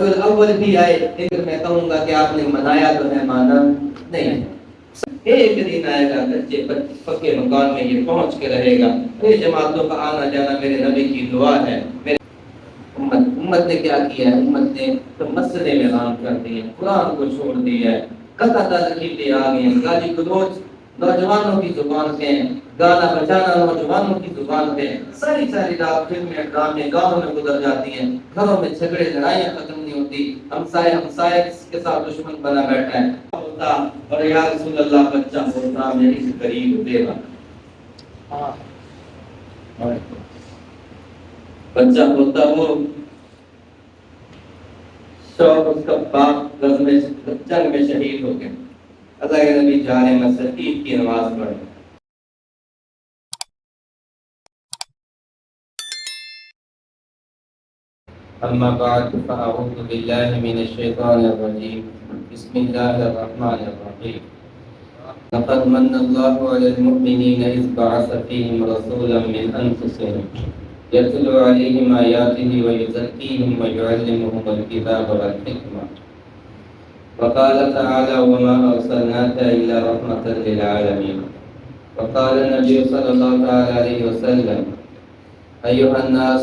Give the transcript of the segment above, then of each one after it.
ربیع الاول بھی آئے لیکن میں کہوں گا کہ آپ نے منایا تو ہے، مانا نہیں۔ ایک دن آئے گا کچے پکے مکان میں یہ پہنچ کے رہے گا۔ یہ جماعتوں کا آنا جانا میرے نبی کی دعا ہے۔ امت نے کیا کیا ہے؟ امت نے تو مسئلے میں عام کر دیے، قرآن کو چھوڑ دیا ہے، قطع تلقیبیں آ گئی ہیں، گالی گلوچ نوجوانوں کی زبان پہ، گانا بجانا نوجوانوں کی زبان پہ، ساری رات فلمیں ڈرامے گاؤں میں گزر جاتی ہیں، گھروں میں جھگڑے لڑائیاں ختم نہیں ہوتی، ہمسائے کے ساتھ دشمن بنا بیٹھا ہے ہوتا، اور یا رسول اللہ بچہ ہوتا میری سے قریب دے گا، بچہ ہوتا وہ شوق اس کا باپ جنگ میں شہید ہو گیا۔ اللہ کے نبی جا رہے مسجد عید کی نماز پڑھ۔ اما بعد فاعوذ باللہ من الشیطان الرجیم بسم اللہ الرحمن الرحیم لقد من اللہ علی المؤمنین اذ بعث فیہم رسولا من انفسہم یتلو علیہم آیاتہ ویزکیہم ویعلمہم الکتاب والحکمہ وقال تعالی وما ارسلناک الا رحمة للعالمین وقال النبی صلی اللہ تعالی علیہ وسلم ایھا الناس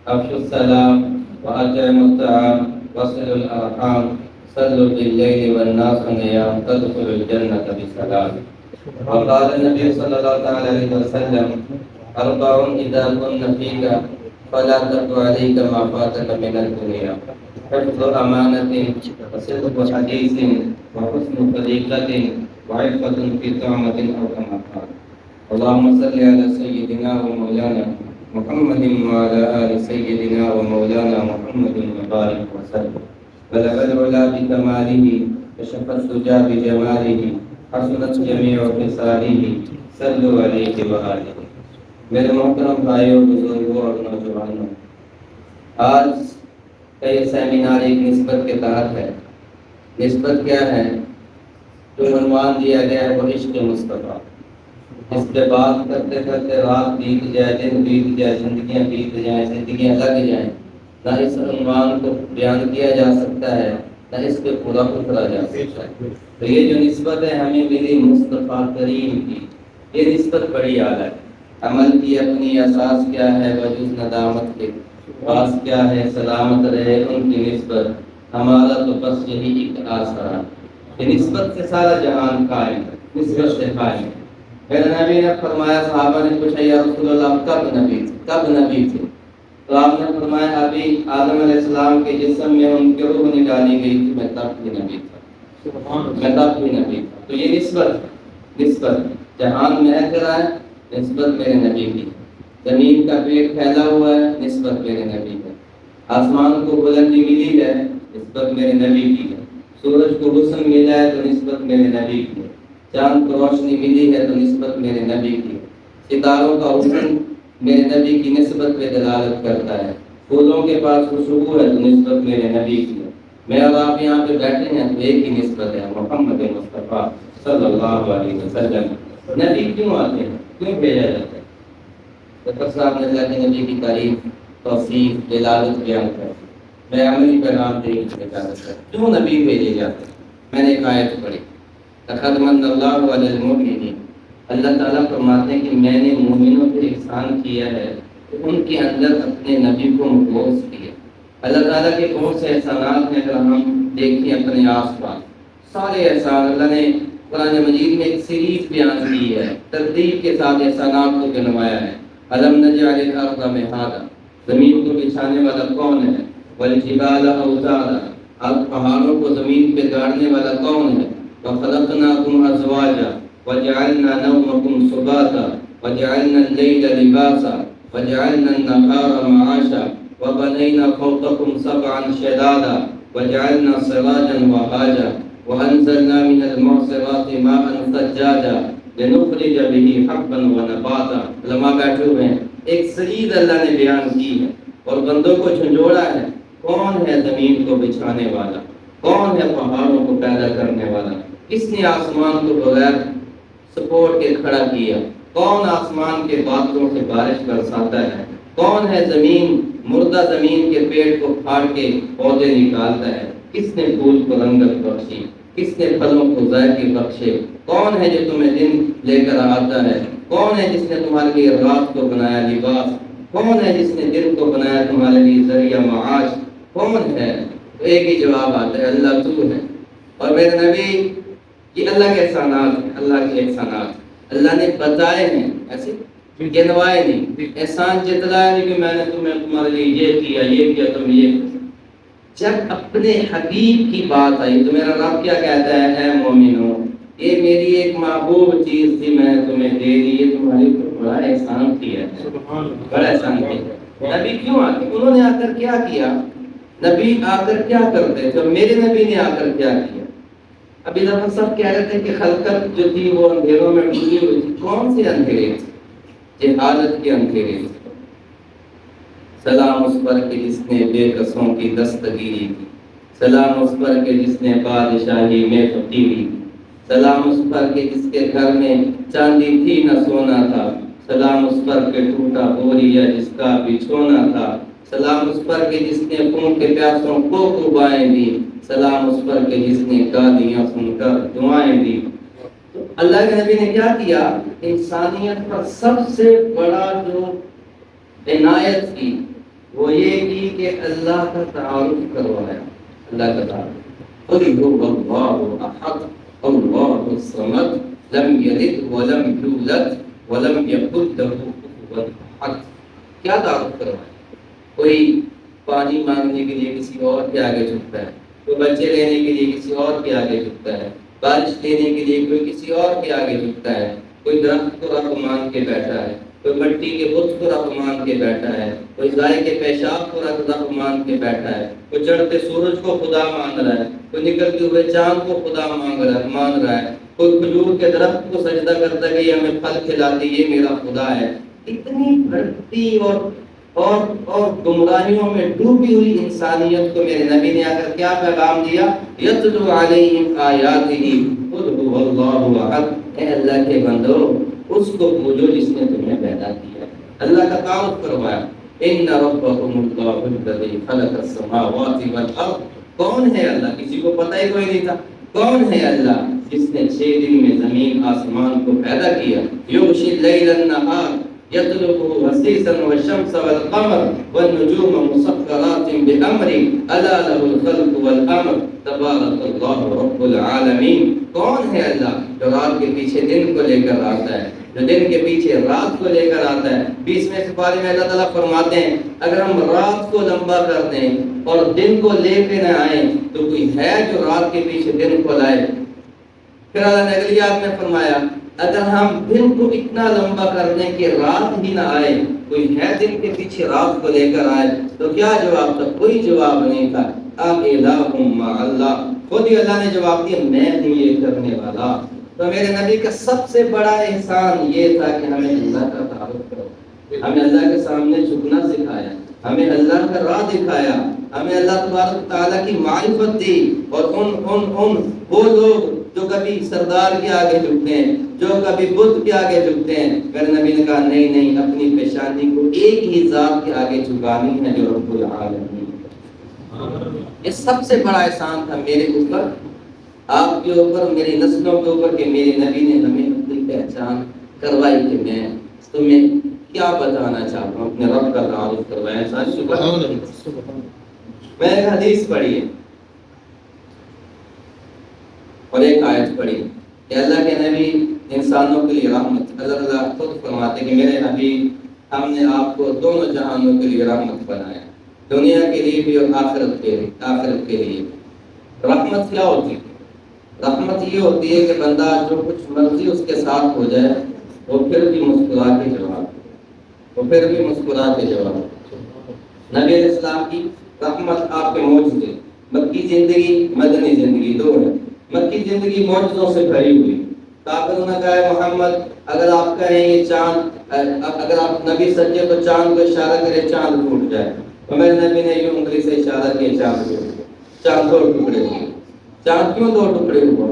افشوا السلام وأطعموا الطعام وصلوا الأرحام صلوا بالليل والناس نيام تدخلوا الجنة بسلام وقال النبي صلى الله عليه وسلم أربع إذا كن فيك فلا تك عليك ما فاتك من الدنيا حفظ أمانة وصدق حديث وحسن طريقة وعفة في طعمة أو كما قال اللهم صل على سيدنا ومولانا محمد وعلى آل سيدنا ومولانا محمد وبارك وسلم بلغ العلا بكماله كشف الدجى بجماله حسنت جميع خصاله صلوا علیہ وآلہ۔ میرے محترم بھائیوں، بزرگوں اور نوجوانوں، آج کا یہ سیمینار ایک نسبت کے تحت ہے۔ نسبت کیا ہے؟ جو عنوان دیا گیا ہے وہ عشق مصطفیٰ۔ اس پہ بات کرتے کرتے رات بیت جائے، دن بیت جائے، زندگیاں بیت جائیں، زندگیاں لگ جائیں، نہ اس عنوان کو بیان کیا جا سکتا ہے، نہ اس پہ پورا اترا جا سکتا ہے۔ تو یہ جو نسبت ہے ہمیں ملی مصطفیٰ کریم کی، یہ نسبت بڑی اعلیٰ ہے۔ عمل کی اپنی اساس کیا ہے وجود ندامت کے، پاس کیا ہے سلامت رہے ان کی نسبت، ہمارا تو بس یہی ایک آسرا۔ یہ نسبت سے سارا جہان قائم ہے، نسبت سے قائم ہے۔ میرے نبی نے فرمایا، صحابہ نے پوچھا یا رسول اللہ کب نبی تھے؟ تو آپ نے فرمایا ابھی آدم علیہ السلام کے جسم میں ان کی روح نہیں ڈالی گئی تھی، میں تب بھی نبی تھا، میں تب بھی نبی تھا۔ تو یہ نسبت جہان میں ہے، نسبت میرے نبی کی۔ زمین کا پیٹ پھیلا ہوا ہے، نسبت میرے نبی ہے۔ آسمان کو بلندی ملی ہے، نسبت میرے نبی کی ہے۔ سورج کو حسن ملا ہے تو نسبت میرے نبی کی ہے۔ چاند کو روشنی ملی ہے تو نسبت میرے نبی کی ہے۔ ستاروں کا حسن میرے نبی کی نسبت پہ دلالت کرتا ہے۔ پھولوں کے پاس خوشبو ہے تو نسبت میرے نبی کی ہے۔ میں اور آپ یہاں پہ بیٹھے ہیں تو ایک ہی نسبت ہے، محمد مصطفیٰ صلی اللہ علیہ وسلم۔ نبی کیوں آتے ہیں؟ کیوں بھیجا جاتا ہے؟ ڈاکٹر صاحب نے اللہ کے نبی کی تعریف، توصیف، دلالت بیان کر، میں عملی پیغام دے کی اجازت ہے۔ کیوں نبی بھیجے جاتے ہیں؟ میں نے ایک آیت پڑھی، لقد من اللہ علی المؤمنین، اللہ تعالیٰ فرماتے ہیں کہ میں نے مومنوں پہ احسان کیا ہے کہ ان کے اندر اپنے نبی کو مبعوث کیا۔ اللہ تعالیٰ کے بہت سے احسانات ہیں، اگر ہم دیکھیں اپنے آس پاس سارے احسان اللہ نے قرآن مجید میں ایک سیریز بیان کی ہے، ترتیب کے ساتھ احسانات کو گنوایا ہے۔ الم نجعل الارض مہادا، زمین کو بچھانے والا کون ہے؟ والجبال اوتادا، اب پہاڑوں کو زمین پہ گاڑنے والا کون ہے؟ وخلقناکم ازواجا وجعلنا نومکم سباتا وجعلنا اللیل لباسا وجعلنا النهار معاشا وبنينا فوقكم سبعا شدادا وجعلنا سراجا وهاجا وأنزلنا من المعصرات ماء ثجاجا لنخرج به حبا ونباتا۔ علماء بیٹھے ہوئے ہیں، ایک سیریز اللہ نے بیان کی ہے اور بندوں کو جھنجھوڑا ہے۔ کون ہے زمین کو بچھانے والا؟ کون ہے پہاڑوں کو پیدا کرنے والا؟ کس نے آسمان کو بغیر سپورٹ کے کھڑا کیا؟ کون آسمان کے بادلوں سے بارش برساتا ہے؟ کون ہے زمین مردہ زمین کے پیڑ کو پھاڑ کے پودے نکالتا ہے؟ کس نے پھول کو رنگت بخشی؟ کس نے پھلوں کو ذائقے بخشے؟ کون ہے جو تمہیں دن لے کر آتا ہے؟ کون ہے جس نے تمہارے لیے رات کو بنایا لباس؟ کون ہے جس نے دن کو بنایا تمہارے لیے ذریعہ معاش؟ کون ہے؟ تو ایک ہی جواب آتا ہے، اللہ تو ہے۔ اور میرے نبی، یہ اللہ کے احسانات ہیں، اللہ کے احسانات اللہ نے بتائے ہیں، ایسے گنوائے نہیں، احسان جتلائے نہیں کہ میں نے تمہارے لیے یہ کیا تم یہ۔ جب اپنے حبیب کی بات آئی تو میرا رب کیا کہتا ہے؟ اے مومنو، یہ میری ایک محبوب چیز تھی، میں نے تمہیں دے دی، یہ تمہارے اوپر بڑا احسان کیا ہے، بڑا احسان کیا۔ نبی کیوں آتے؟ انہوں نے آ کر کیا کیا؟ نبی آ کر کیا کرتے تھے؟ میرے نبی نے آ کر کیا کیا؟ ابھی دفعہ سب کہہ رہے تھے کہ خلقت جو تھی وہ اندھیروں میں ڈوبی ہوئی تھی۔ کون سے اندھیرے تھے؟ جہالت کے اندھیرے تھے۔ سلام اس پر کہ جس نے بے کسوں کی دستگیری کی، سلام اس پر کہ جس نے بادشاہی میں فقیری کی، سلام اس پر کہ جس کے گھر میں چاندی تھی نہ سونا تھا، سلام اس پر کہ ٹوٹا بوریا جس کا بچھونا تھا، سلام اس پر کہ جس نے خون کے پیاسوں کو قربائیں دی، سلام اس پر کہ جس نے گالیاں سن کر دعائیں دی۔ تو اللہ کے نبی نے کیا کیا؟ انسانیت پر سب سے بڑا جو عنایت کی وہ یہ کی کہ اللہ کا تعارف کروایا، اللہ کا تعارف۔ قل هو اللہ احد اللہ الصمد لم یلد ولم یولد ولم یکن له کفوا احد۔ کیا تعارف کروایا؟ کوئی پانی مانگنے کے لیے کسی اور کے آگے جھکتا ہے، کوئی بچے لینے کے لیے کسی اور کے آگے جھکتا ہے، بارش لینے کے لیے کوئی کسی اور کے آگے جھکتا ہے، کوئی درخت کو رب مان کے بیٹھا ہے، کوئی مٹی کے بت کو رب مان کے بیٹھا ہے، کوئی ضائع کے پیشاب کو رب مان کے بیٹھا ہے، کوئی چڑھتے سورج کو خدا مان رہا ہے، کوئی نکلتے ہوئے چاند کو خدا مان رہا ہے، کوئی کھجور کے درخت کو سجدہ کرتا ہے کہ یہ ہمیں پھل کھلاتی، یہ میرا خدا ہے۔ اتنی بھٹکتی اور گمراہیوں میں ڈوبی ہوئی انسانیت کو میرے نبی نے آ کر کیا پیغام دیا؟ یتلو علیہم آیاتہ قل هو اللہ احد۔ اے اللہ کے بندو، اس کو پوجو جس نے تمہیں پیدا کیا، اللہ کا تعارف کروایا۔ ان ربکم اللہ الذی خلق السماوات والارض۔ کون ہے اللہ؟ کسی کو پتہ ہی کوئی نہیں تھا کون ہے اللہ، جس نے 6 دن میں زمین آسمان کو پیدا کیا۔ یغشی اللیل النہار یطلبه حثیثا والشمس والقمر والنجوم مسخرات بامرہ الا له الخلق والامر تبارک اللہ رب العالمین۔ کون ہے اللہ جو رات کے پیچھے دن کو لے کر آتا ہے، جو دن کے پیچھے رات کو لے کر آتا ہے؟ 20ویں سپارے میں اللہ تعالیٰ فرماتے ہیں اگر ہم رات کو لمبا کر دیں اور دن کو لے کے نہ آئیں تو کوئی ہے جو رات کے پیچھے دن کو لائے؟ پھر اللہ نے اگلی آیت میں فرمایا اگر ہم دن کو اتنا لمبا کر دیں کہ رات ہی نہ آئے، کوئی ہے دن کے پیچھے رات کو لے کر آئے؟ تو کیا جواب تھا؟ کوئی جواب نہیں تھا۔ الہ مع اللہ، خود ہی اللہ نے جواب دیا میں ہوں یہ کرنے والا۔ تو میرے نبی کا سب سے بڑا احسان یہ تھا کہ ہمیں اللہ کا تعارف کرو، ہمیں اللہ کے سامنے جھکنا سکھایا، ہمیں اللہ کا راہ دکھایا، ہمیں اللہ تبارک تعالیٰ کی معرفت دی۔ اور ان وہ لوگ جو کبھی سردار کے آگے جھکتے ہیں، جو کبھی بدھ کے آگے جھکتے ہیں، میرے نبی نے کہا نہیں، اپنی پیشانی کو ایک ہی ذات کے آگے جھکانی ہے جو رب العالمین۔ یہ سب سے بڑا احسان تھا میرے اوپر، آپ کے اوپر، میری نسلوں کے اوپر، کہ میرے نبی نے ہمیں اپنی پہچان کروائی کہ میں تمہیں کیا بتانا چاہتا ہوں، اپنے رب کا تعارف کروایا۔ ساری شکر میں ایک حدیث پڑھی ہے اور ایک آیت پڑھی کہ اللہ کے نبی انسانوں کے لیے رحمت، اللہ تعالیٰ خود فرماتے کہ میرے نبی ہم نے آپ کو دونوں جہانوں کے لیے رحمت بنایا، دنیا کے لیے بھی اور آخرت کے لیے۔ رحمت کیا ہوتی ہے؟ رحمت یہ ہوتی ہے کہ بندہ جو کچھ مرضی اس کے ساتھ ہو جائے وہ پھر بھی مسکرا کے جواب۔ نبی علیہ السلام کی رحمت آپ کے معجزے، مکی زندگی مدنی زندگی دو ہے۔ مکی زندگی معجزوں سے بھری ہوئی، کافروں نے کہا محمد اگر آپ کہیں یہ چاند، اگر آپ نبی سچے تو چاند کو اشارہ کرے چاند ٹوٹ جائے، تو میرے نبی نے یوں انگلی سے اشارہ کیا، چاند 2 ٹکڑے ہوئے۔ چاند کیوں 2 ٹکڑے ہوا؟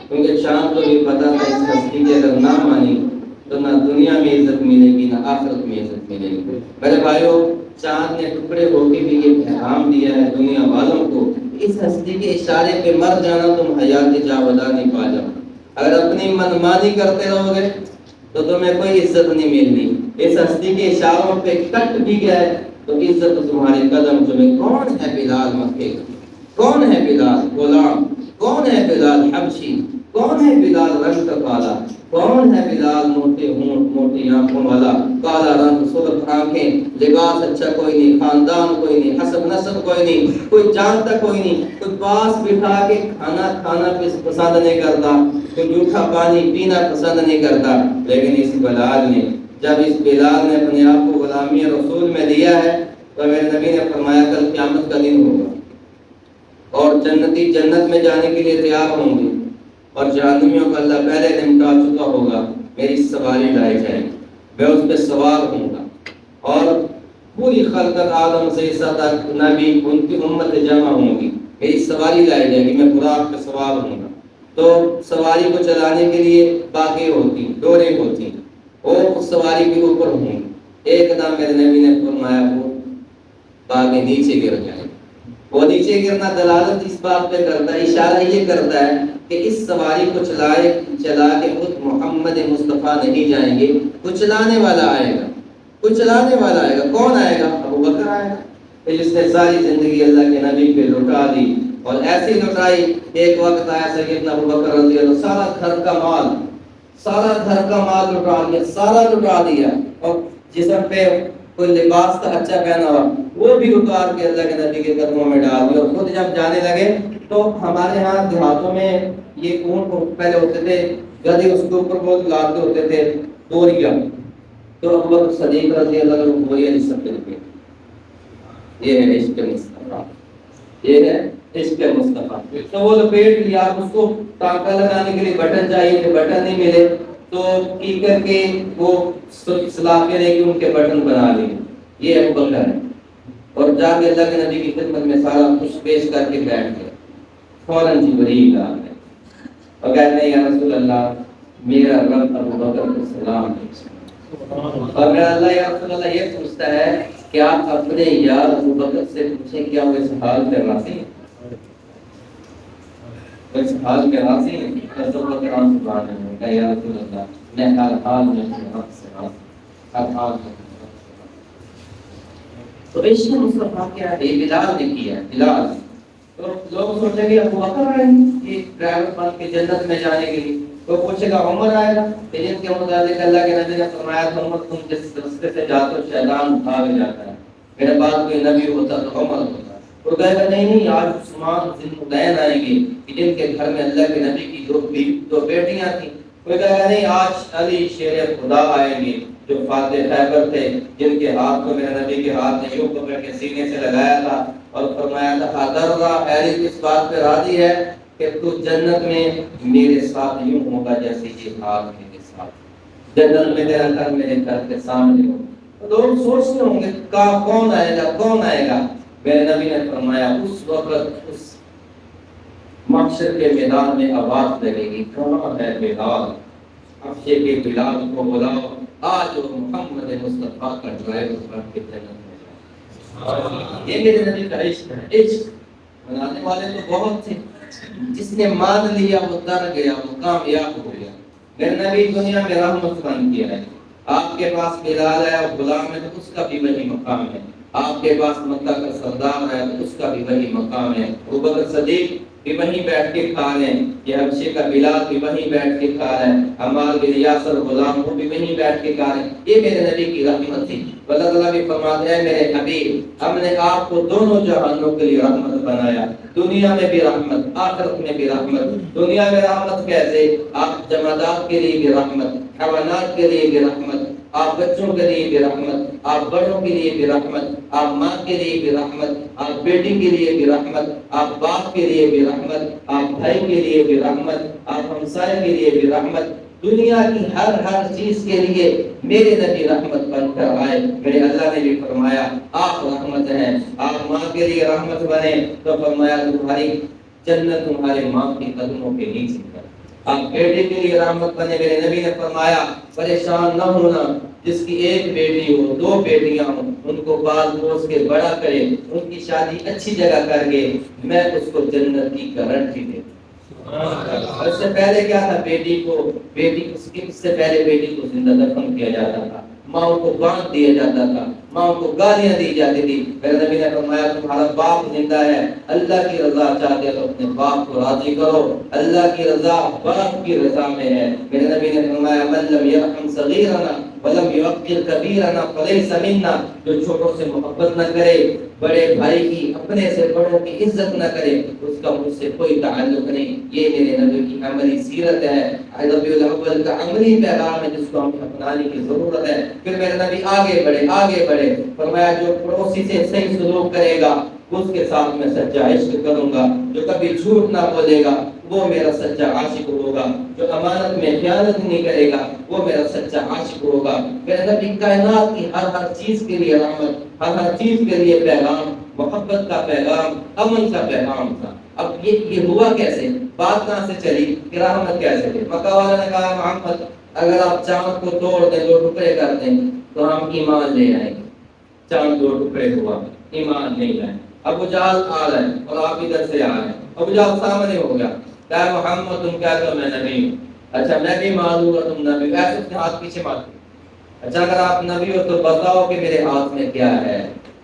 کیونکہ چاند کو بھی پتا تھا اس ہستی کی اگر نہ مانی تو نہ دنیا میں عزت ملے گی نہ آخرت میں عزت ملے گی۔ میرے بھائیوں، چاند نے ٹکڑے ہو کے بھی یہ پیغام دیا ہے دنیا والوں کو، اس ہستی کے اشارے پہ مر جانا تم حیات جاوداں نہیں پا جاؤ۔ اگر اپنی منمانی کرتے رہو گے تو تمہیں کوئی عزت نہیں ملنی، اس ہستی کے اشاروں پہ کٹ بھی گئے تو عزت تمہارے قدم چومے۔ کون ہے بلال مکے کا؟ کون ہے بلال غلام؟ کون ہے بلال حبشی؟ کون ہے بلال رنگ کالا؟ کون ہے بلال موٹے ہونٹ موٹی آنکھوں والا، کالا رنگ سرخ آنکھیں، لباس اچھا کوئی نہیں، خاندان کوئی نہیں، حسب نسب کوئی نہیں، کوئی جانتا کوئی نہیں، کوئی پاس بٹھا کے کھانا کھانا پسند نہیں کرتا، کوئی جھوٹا پانی پینا پسند نہیں کرتا، لیکن اس بلال نے، جب اس بلال نے اپنے آپ کو غلامی رسول میں دیا ہے تو میرے نبی نے فرمایا کل قیامت کا دن ہوگا اور جنتی جنت میں جانے کے لیے تیار ہوں گے اور جہنمیوں کو اللہ پہلے نمٹا چکا ہوگا، میری سواری لائی جائے گی، میں اس پہ سوار ہوں گا اور پوری خلقت آدم سے عیسیٰ تک نبی ان کی امت جمع ہوں گی، میری سواری لائی جائے گی، میں براق پہ سوار ہوں گا۔ تو سواری کو چلانے کے لیے باغیں ہوتی، ڈوریں ہوتی، اور اس سواری کے اوپر ہوں گی، ایک دم میرے نبی نے فرمایا وہ باغیں نیچے گر جائیں، وہ نیچے گرنا دلالت اس بات پہ کرتا ہے، اشارہ یہ کرتا ہے کہ اس سواری کو چلا کے خود محمد مصطفیٰ نہیں جائیں گے، کچھ چلانے والا آئے گا، کچھ چلانے والا آئے گا۔ کون آئے گا؟ ابو بکر آئے گا کہ جس نے ساری زندگی اللہ کے نبی پہ لٹا دی اور ایسی لٹائی کہ ایک وقت آیا سیدنا ابو بکر رضی اللہ سارا گھر کا مال لٹا دیا، سارا لٹا دیا، اور جسم پہ کوئی لباس تھا اچھا پہنا ہوا وہ بھی اتار کے اللہ کے نبی کے قدموں میں ڈال دیا، اور خود جب جانے لگے تو ہمارے ہاں دیہاتوں میں یہ اونٹ پہلے ہوتے تھے گدھے، اس کے اوپر بہت لاتے ہوتے تھے بوریاں، تو ابو بکر صدیق رضی اللہ عنہ بوریاں نہیں سکتے تھے۔ یہ ہے عشق مصطفیٰ، یہ ہے عشق مصطفیٰ۔ تو وہ لپیٹ لیا، اس کو ٹانکا لگانے کے لیے بٹن چاہیے تھے، بٹن نہیں ملے تو کی کر کے وہ سلاخیں لے کے ان کے بٹن بنا لیے، یہ ابو بکر ہے۔ اور جا کے اللہ کے نبی کی خدمت میں سارا کچھ پیش کر کے بیٹھ گئے، فوراً جبریل آ گئے اور کہتے ہیں یا رسول اللہ میرا رب ابو بکر کو سلام ہے، اور میرا اللہ یا رسول اللہ یہ پوچھتا ہے کہ آپ اپنے یار ابو بکر سے پوچھیں کیا وہ اس حال پہ راضی ہیں، وہ اس حال پہ راضی ہیں؟ ابو بکر آن سبحان اللہ کہا یا رسول اللہ میں ہر حال میں آپ سے راضی، ہر حال میں۔ تو عشق مصطفیٰ کیا ہے؟ یہ بلال نے کیا ہے، بلال۔ تو لوگ سوچیں گے ابو بکر آئے یہ ڈرائیور بن کے جنت میں جانے کے لیے، تو پوچھے گا عمر آئے گا، جن کے متعلق اللہ کے نبی نے فرمایا تھا عمر تم جس راستے سے جاتے ہو شیطان اٹھا لے جاتا ہے، میرے بعد کوئی نبی ہوتا تو عمر ہوتا۔ تو کہے گا نہیں آج عثمان ذوالنورین آئیں گے جن کے گھر میں اللہ کے نبی کی دو بیٹیاں تھیں۔ کوئی کہے گا نہیں آج علی شیر خدا آئیں گے جو فاتح خیبر تھے، جن کے ہاتھ کو میرے نبی کے ہاتھ نے یوں پکڑ کے سینے سے لگایا تھا اور فرمایا تھا درا ایری اس بات پہ راضی ہے کہ تو جنت میں میرے ساتھ یوں ہوگا جیسے یہ ہاتھ میرے ساتھ، جنت میں تیرا گھر میرے گھر کے سامنے ہو۔ تو لوگ سوچتے ہوں گے کون آئے گا، کون آئے گا؟ میرے نبی نے فرمایا اس وقت اس محشر کے میدان میں آواز لگے گی کہاں ہے بلال، حبشے کے بلال کو بلاؤ، آج وہ محمد مصطفیٰ کا ڈرائیور بن کے جنت میں جائے۔ یہ میرے نبی کا عشق ہے۔ عشق بنانے والے تو بہت تھے، جس نے مان لیا وہ تر گیا، وہ کامیاب ہو گیا۔ میرے نبی دنیا میں رحمت بن کیا ہے۔ آپ کے پاس بلال ہے اور غلام ہے تو اس کا بھی وہی مقام ہے، آپ کے پاس مکہ کا سردار ہے تو اس کا بھی وہی مقام ہے، ابو بکر صدیق بھی وہیں بیٹھ کے کھا رہے ہیں، یہ حبشے کا بلال بھی وہیں بیٹھ کے کھا رہا ہے، عمار بن یاسر غلام وہ بھی وہیں بیٹھ کے کھا رہے ہیں۔ یہ میرے نبی کی رحمت تھی۔ اللہ تعالیٰ بھی فرماتے ہیں میرے حبیب ہم نے آپ کو دونوں جہانوں کے لیے رحمت بنایا، دنیا میں بھی رحمت آخرت میں بھی رحمت۔ دنیا میں رحمت کیسے؟ آپ جمادات کے لیے بھی رحمت، حیوانات کے لیے بھی رحمت، آپ بچوں کے لیے بھی رحمت، آپ بڑوں کے لیے بھی رحمت، آپ ماں کے لیے بھی رحمت، آپ بیٹی کے لیے بھی رحمت، آپ باپ کے لیے بھی رحمت، آپ بھائی کے لیے بھی رحمت، آپ ہمسائے کے لیے بھی رحمت۔ دنیا کی ہر چیز کے لیے میرے نبی رحمت بن کر آئے۔ میرے اللہ نے بھی فرمایا آپ رحمت ہیں، آپ ماں کے لیے رحمت بنے تو فرمایا تمہاری جنت تمہارے ماں کے قدموں کے نیچے ہے۔ آپ بیٹے کے لیے رحمت بنے. میرے نبی نے فرمایا پریشان نہ ہونا، جس کی ایک بیٹی ہو، دو بیٹیاں ہوں، ان کو پال پوس کے بڑا کرے، ان کی شادی اچھی جگہ کر کے میں اس کو جنت کی گارنٹی دے. اس سے پہلے کیا تھا، اس سے پہلے بیٹی کو زندہ دفن کیا جاتا تھا، ماں کو باندھ دیا جاتا تھا، ماں کو گالیاں دی جاتی تھی. میرے نبی نے فرمایا تمہارا باپ زندہ ہے، اللہ کی رضا چاہتے ہو اپنے باپ کو راضی کرو، اللہ کی رضا باپ کی رضا میں ہے. میرے نبی نے فرمایا من لم یرحم صغیرنا ولم یوقر کبیرنا فلیس منا، جو چھوٹوں سے محبت نہ کرے، بڑے بھائی کی، اپنے سے بڑوں کی عزت نہ کرے، اس کا مجھ سے کوئی تعلق نہیں. یہ میرے نبی کی عملی سیرت ہے، ربیع الاول کا عملی پیغام ہے جس کو ہمیں اپنانے کی ضرورت ہے. پھر میرے نبی آگے بڑھے فرمایا جو پڑوسی سے صحیح سلوک کرے گا اس کے ساتھ میں سچا عشق کروں گا، جو کبھی جھوٹ نہ بولے گا وہ میرا سچا عاشق ہوگا، جو امانت میں خیانت نہیں کرے گا وہ میرا سچا عاشق ہوگا. میرے نبی کائنات کی ہر چیز کے لیے رحمت، ہر چیز کے لیے پیغام، محبت کا پیغام، امن کا پیغام تھا. اب یہ ہوا کیسے، بات کہاں سے چلی کہ رحمت کیسے تھی؟ مکہ والوں نے کہا محمد اگر آپ چاند کو توڑ دیں، دو ٹکڑے کر دیں تو ہم ایمان لے آئیں گے. چاند دو ٹکڑے ہوا، ایمان نہیں لائے. ابو جہل آ رہے ہیں اور آپ ادھر سے آ رہے ہیں. ابو جہل سامنے ہو گیا، کہا محمد تم کیا کہو میں نبی ہوں. اچھا میں بھی معلوم اور تم نبی، ایسے اپنے ہاتھ پیچھے مار. اچھا اگر آپ نبی ہو تو بتاؤ کہ میرے ہاتھ میں کیا ہے.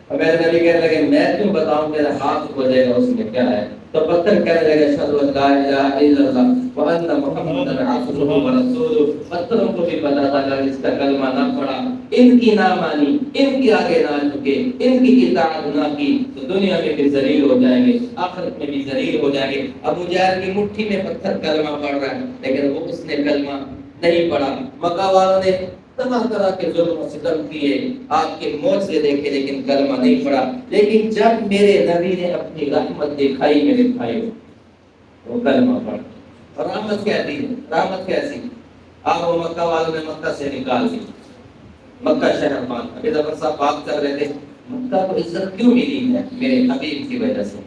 اور میرے نبی کہنے لگے میں کیوں بتاؤں، میرا ہاتھ ہو جائے گا اس میں کیا ہے. تو پتھر کہنے لگے اشہد ان لا الہ الا اللہ وان محمدا عبدہ ورسولہ. پتھروں کو بھی پتا تھا اگر اس کا کلمہ نہ پڑا، ان کی نہ مانی، ان کی آگے نہ جھکے، ان کی اطاعت نہ کی تو دنیا میں بھی ذلیل ہو جائیں گے، آخرت میں بھی ذلیل ہو جائیں گے. ابو جہل کی مٹھی میں پتھر کلمہ پڑھ رہا ہے لیکن وہ اس نے کلمہ نہیں پڑھا. مکہ والوں نے طرح طرح کے ظلم و ستم کیے، آپ کے موت سے دیکھے لیکن کلمہ نہیں پڑھا. لیکن جب میرے نبی نے اپنی رحمت دکھائی میرے بھائی وہ کلمہ پڑھا. اور رحمت کہتی ہے، رحمت کیسی؟ آپ وہ مکہ والوں نے مکہ سے نکال دی، مکہ شہر مان. ابھی ظفر صاحب بات کر رہے تھے مکہ کو عزت کیوں ملی ہے؟ میرے حبیب کی وجہ سے.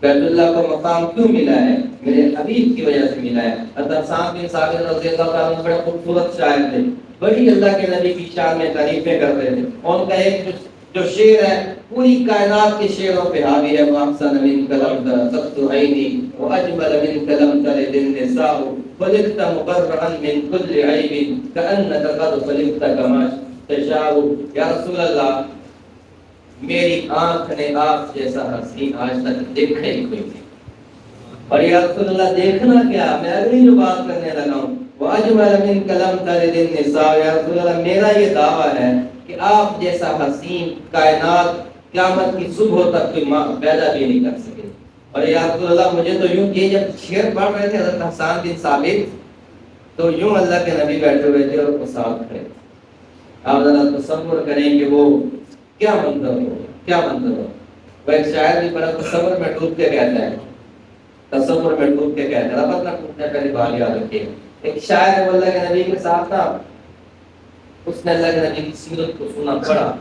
بیت اللہ کو مقام کیوں ملا ہے؟ میرے حبیب کی وجہ سے ملا ہے. حضرت سعد بن ثابت رضی اللہ تعالیٰ عنہ بڑے خوبصورت شاعر تھے، بڑی اللہ کے نبی کی شان میں تعریفیں کرتے تھے. ان کا ایک جو شعر ہے پوری کائنات کے شعروں پہ حاوی ہے، وَأَحْسَنَ مِنْكَ لَمْ تَرَ سَقْطُ عَيْنِي وَأَجْمَلَ مِنْكَ لَمْ تَلِدِ النِّسَاءُ خُلِقْتَ مُبَرَّأً مِنْ كُلِّ عَيْبٍ كَأَنَّكَ قَدْ خُلِقْتَ كَمَا تشاء. یا رسول اللہ میری آنکھ نے آپ جیسا حسین آج تک دیکھا ہی کوئی نہیں. اور یا رسول اللہ دیکھنا کیا، میں اگلی جو بات کرنے لگا ہوں وَأَجْمَلَ مِنْكَ لَمْ تَلِدِ النِّسَاءُ. یا رسول اللہ میرا یہ دعویٰ ہے کہ آپ جیسا حسین کائنات قیامت کی صبح تک کوئی ماں پیدا بھی نہیں کر سکے. اور یا رسول اللہ مجھے تو یوں، یہ جب شعر پڑھ رہے تھے حضرت حسان بن ثابت تو یوں اللہ کے نبی بیٹھے ہوئے تھے اور وہ ساتھ کھڑے. آپ ذرا تصور کریں کہ وہ کیا منظر ہو، کیا منظر ہو. وہ ایک شاعر بھی بڑا تصور میں ڈوب کے کہتا ہے، تصور میں ڈوب کے کہتا ہے، ربط نہ ٹوٹنے پہلی بار یاد رکھیے. ایک شاعر ہے وہ اللہ کے نبی کے ساتھ تھا، اس نے اللہ کے نبی کی سیرت کو سنا پڑھا،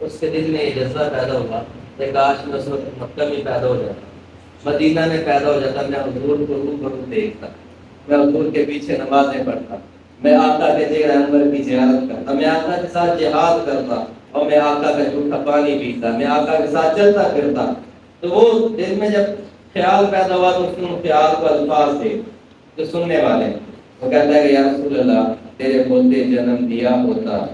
اس کے دل میں یہ جذبہ پیدا ہوا کہ کاش میں اس وقت مکہ میں پیدا ہو جاتا، مدینہ میں پیدا ہو جاتا، میں حضور کو روبرو دیکھتا، میں حضور کے پیچھے نمازیں پڑھتا، میں آقا کے چہرہ انور کی زیارت کرتا، میں آقا کے ساتھ جہاد کرتا اور میں آقا کا جھوٹا پانی پیتا، میں آقا کے ساتھ چلتا پھرتا. تو وہ دل میں جب خیال پیدا ہوا تو اس نے خیال کو الفاظ تھے جو سننے والے. وہ کہتا ہے کہ یا رسول اللہ تیرے ہوتے جنم لیا ہوتا،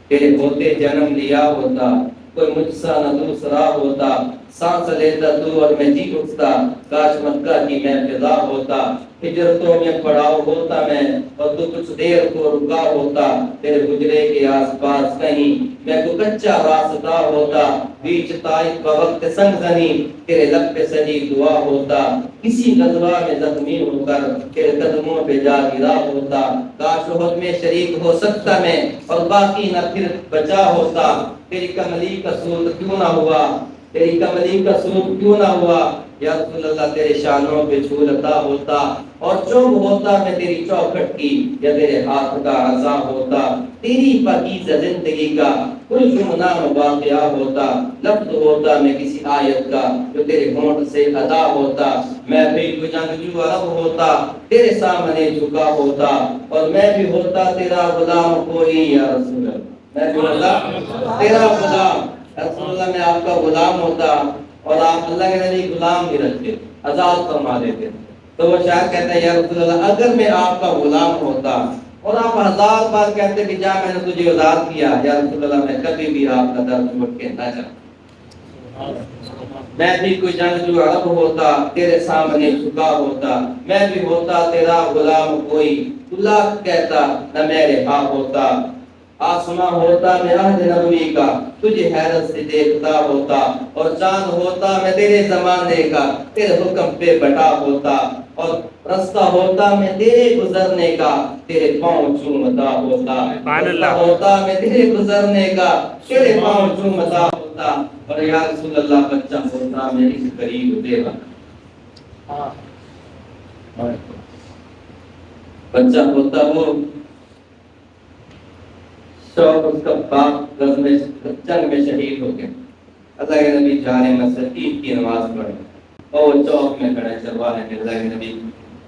تیرے ہوتے جنم لیا ہوتا، کوئی مجھ سا نہ دوسرا ہوتا، سانس لیتا تو اور میں جی اٹھتا، کاش مکہ کی میں فضا ہوتا، ہجرتوں میں پڑاؤ ہوتا میں اور تو کچھ دیر کو رکا ہوتا، تیرے حجرے کے آس پاس کہیں میں کو کچا راستہ ہوتا، بیچ طائف کا وقت سنگ زنی تیرے لب پہ سجی دعا ہوتا، کسی غزوہ میں زخمی ہو کر تیرے قدموں پہ جا گرا ہوتا، کاش احد میں شریک ہو سکتا میں اور باقی نہ پھر بچا ہوتا، تیری کملی کا سود کیوں نہ ہوا، تیری کملی کا سود کیوں نہ ہوا. یا رسول اللہ تیرے شانوں پہ جھولتا ہوتا اور چوب ہوتا میں تیری چوکھٹ کی، یا تیرے ہاتھ کا عزا ہوتا، تیری پاکیزہ زندگی کا کوئی گمنام واقعہ ہوتا، لفظ ہوتا میں کسی آیت کا جو تیرے ہونٹ سے ادا ہوتا، میں بھی تو جنگجو عرب ہوتا، تیرے سامنے جھکا ہوتا، اور میں بھی ہوتا تیرا غلام کوئی یا رسول اللہ، میں بھی ہوتا تیرا غلام رسول اللہ، میں آپ کا غلام ہوتا، اور آپ اللہ کے نبی غلام بھی رکھتے، آزاد فرما دیتے۔ تو وہ شاعر کہتا ہے یا رسول اللہ اگر میں آپ کا غلام ہوتا اور آپ ہزار بار کہتے کہ جا میں نے تجھے آزاد کیا، یا رسول اللہ میں کبھی بھی آپ کا در چھوڑ کے نہ جاتا، میں بھی کوئی جنگجو عرب ہوتا، تیرے سامنے جھکا ہوتا، میں بھی ہوتا تیرا غلام کوئی، تو لاکھ کہتا نہ میرے ہاں ہوتا، آسماں ہوتا میں عہد نبوی کا، تجھے حیرت سے دیکھتا ہوتا، اور چاند ہوتا میں تیرے زمانے کا، تیرے حکم پہ بٹا ہوتا، اور رستہ ہوتا میں تیرے گزرنے کا، تیرے پاؤں چومتا ہوتا، رستہ ہوتا میں تیرے گزرنے کا، تیرے پاؤں چومتا ہوتا، اور یا رسول اللہ بچہ ہوتا میں اس قریب تیرا، بچہ ہوتا وہ شوق اس کا باپ جنگ میں شہید ہو گیا، اللہ کے نبی جا رہے مسجد عید کی نماز پڑھے اور چوک میں کھڑے چرواہے میں اللہ کے نبی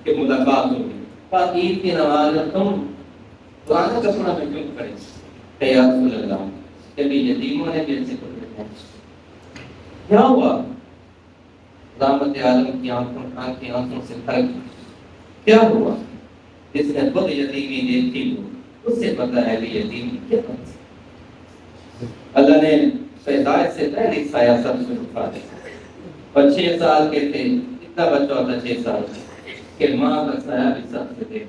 کی ملاقات ہو گئی، پر عید کی نماز میں تم پرانا کپڑا میں کیوں کھڑے کہ یا رسول اللہ کبھی یتیموں نے بھی ایسے کپڑے پہنے، کیا ہوا؟ رحمت عالم کی آنکھوں سے بھر گئی، کیا ہوا؟ جس نے خود یتیمی دیکھی ہو اس سے پتہ ہے کہ یتیم کیا ہے۔ اللہ نے پیدائش سے پہلے سایہ سب سے اٹھا دیا، اور 6 سال کے تھے، اتنا بچہ ہوتا 6 سال کہ ماں کا سایہ بھی سب سے دیکھ،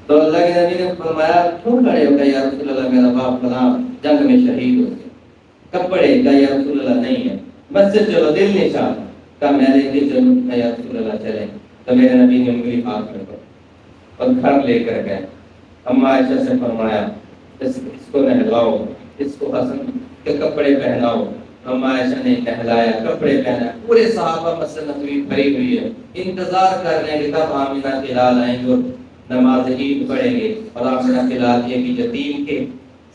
تو اللہ کے نبی نے فرمایا کیوں کھڑے ہو گئے یا رسول اللہ میرا باپ فلاں جنگ میں شہید ہو گیا، کپڑے کا یا رسول اللہ نہیں ہے، مسجد چلو دل نہیں چاہتا، کہا میں نے بھی چلو یا رسول اللہ چلیں، تو میرے نبی نے انگلی ہاتھ میں پکڑی اور گھر لے کر گئے، اما عائشہ سے فرمایا اس کو نہلاؤ، اس کو حسن کے کپڑے پہناؤ، اما عائشہ نے نہلایا، کپڑے پہنا، پورے صحابہ مسجد نبوی بھری ہوئی ہے، انتظار کر رہے ہیں کہ کب آمنہ کے لال آئیں گے، نماز عید پڑھیں گے، اور آمنہ کے لال یہ بھی یتیم کے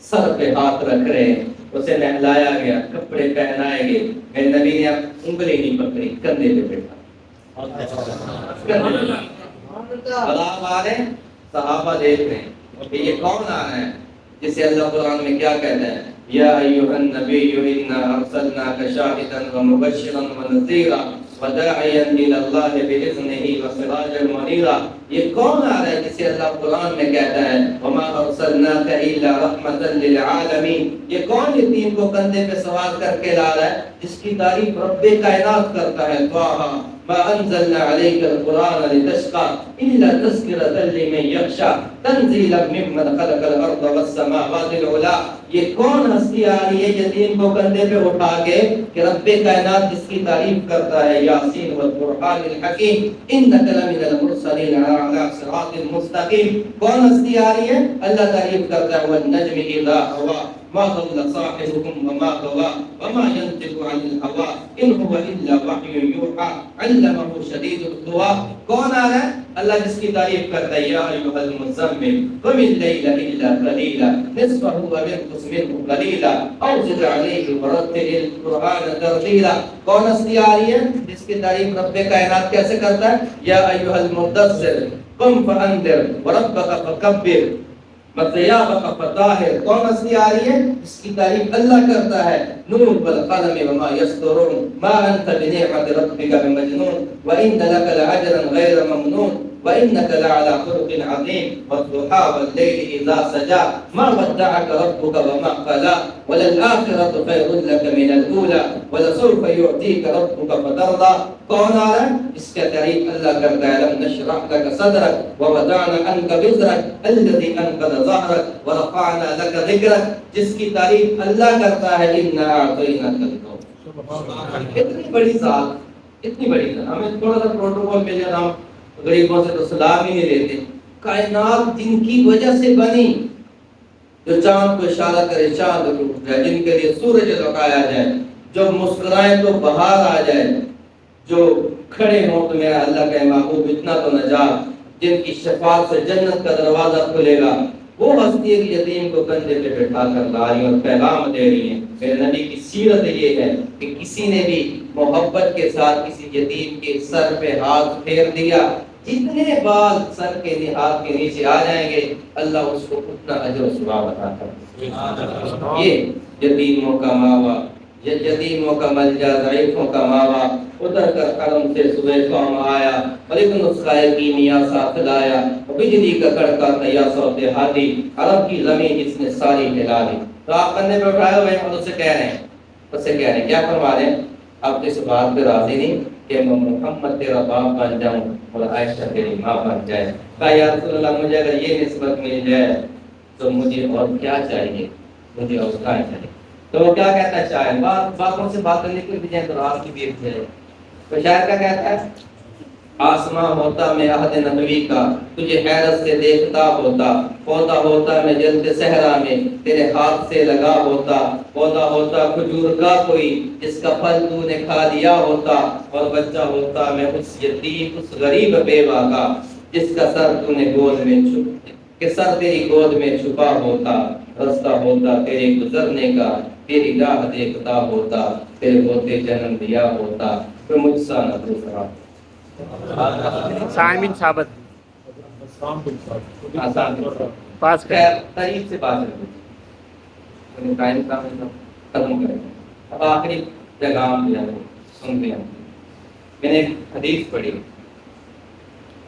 سر پہ ہاتھ رکھ رہے ہیں، اسے نہلایا گیا، کپڑے پہنائے گئے، میرے نبی نے انگلی نہیں پکڑی، کندھے پہ بیٹھا، اور آپ آ رہے ہیں، صحابہ دیکھ رہے ہیں کہ یہ کون آ رہا ہے، جسے اللہ قرآن میں کیا کہتا ہے یا ایھا النبی انا ارسلناک شاہدا ومبشرا ونذیرا وداعیا الی اللہ باذنہ وسراجا منیرا، یہ کون آ رہا ہے جسے اللہ قرآن میں کہتا ہے وما ارسلناک الا رحمتا للعالمین، یہ کون یتیم کو کندھے پہ سوار کر کے لا رہا ہے جس کی تعریف رب کائنات کرتا ہے، طٰہٰ ما انزلنا عليك القرآن لتشقى إلا تذكرة لمن يخشى تنزيلا ممن خلق الأرض والسماوات العلى، یہ کون ہستی آ رہی ہے یتیم کو کندھے پہ اٹھا کے کہ رب کائنات جس کی تعریف کرتا ہے، یاسین والقرآن الحکیم انک لمن المرسلین علی صراط مستقیم، کون ہستی آ رہی ہے؟ اللہ تعریف کرتا ہے والنجم اذا هوى ما ضل صاحبكم وما غوى وما ينطق عن الهوى ان هو الا وحي يوحى علمه شدید القوى، کون آ رہا ہے؟ اللہ جس کی تعریف کرتا ہے یا ایھا المزمل قم الليل الا قليلا نصفه وانقص منه قليلا او زد عليه ورتل القرآن ترتیلا، کون ہستی آ رہی ہے جس کی تعریف رب کائنات کیسے کرتا ہے یا ایھا المدثر قم فانذر وربك فكبر وثيابك فطهر، کون ہستی آ رہی ہے جس کی تعریف اللہ کرتا ہے نون والقلم وما يسطرون ما انت بنعمة ربك بمجنون وان لك لاجرا غير ممنون وانك لعلى خلق عظيم والضحى والليل اذا سجى ما ودعك ربك وما قلى وللآخرة خير لك من الاولى ولسوف يعطيك ربك فترضى، کون آ رہا ہے اس کا تعریف اللہ کرتا ہے لم نشرح لك صدرك ووضعنا عنك وزرك الذي انقض ظهرك ورفعنا لك ذكرك، جس کی تعریف اللہ کرتا ہے انا اعطیناک الکوثر، اتنی بڑی ذات، اتنی بڑی ذات، ہمیں تھوڑا سا پروٹوکول مل جاتا، ہم غریبوں سے تو سلام ہی نہیں لیتے، کائنات جن کی وجہ سے بنی، جو چاند کو اشارہ کرے چاند ٹوٹ جائے، جن کے لیے سورج لوٹایا جائے، جو مسکرائیں تو بہار آ جائے، جو کھڑے ہوں تو میرا اللہ کا محبوب اتنا تو نجات، جن کی شفاعت سے جنت کا دروازہ کھلے گا، وہ ہستی ایک یتیم کو کندھے پہ بٹھا کر لا رہی اور پیغام دے رہی ہیں. میرے نبی کی سیرت یہ ہے کہ کسی نے بھی محبت کے ساتھ کسی یتیم کے سر پہ ہاتھ پھیر دیا، جتنے بال سر کے ہاتھ کے نیچے آ جائیں گے اللہ اس کو اتنا اجر و ثواب عطا کرے. یہ یتیموں کا ماں باپ، یتیموں کا ملجا، ضعیفوں کا ماں باپ اتر کر قلم سے صبح قوم آیا اور ایک نسخہ کیمیا ساتھ لایا، بجلی کا کڑکا تھیا سوتے ہاتھی، عرب کی زمین جس نے ساری ہلا دی. تو آپ کندھے پہ اٹھائے ہوئے ہیں، اس سے کہہ رہے ہیں کیا فرما رہے ہیں؟ آپ اس بات پہ راضی نہیں کہ محمد تیرا باپ بن جاؤں اور عائشہ تیری ماں بن جائے؟ کہا یا رسول اللہ مجھے اگر یہ نسبت مل جائے تو مجھے اور کیا چاہیے، مجھے اور کیا چاہیے. تو وہ کیا کہتا ہے؟ شاعر باتوں سے باتیں نکل بھی جائیں تو رات کی بیت جائے. تو شاعر کیا کہتا ہے؟ آسماں ہوتا میں عہد نبوی کا، تجھے حیرت سے دیکھتا ہوتا، پودا ہوتا میں جلد صحرا میں، تیرے ہاتھ سے لگا ہوتا، پودا ہوتا کھجور کا کوئی جس کا پھل تو نے کھا لیا ہوتا، اور بچہ ہوتا میں اس یتیم اس غریب بیوہ کا جس کا سر تو نے گود میں کہ سر تیری گود میں چھپا ہوتا، رستہ ہوتا تیرے گزرنے کا، تیری راہ دیکھتا ہوتا، تیرے ہوتے جنم دیا ہوتا، تو مجھ سا نہ دوسرا. سائمن ثابت پاس خیر قریب سے بات ختم کریں. اب آخری پیغام دیا سن لیا. میں نے ایک حدیث پڑھی،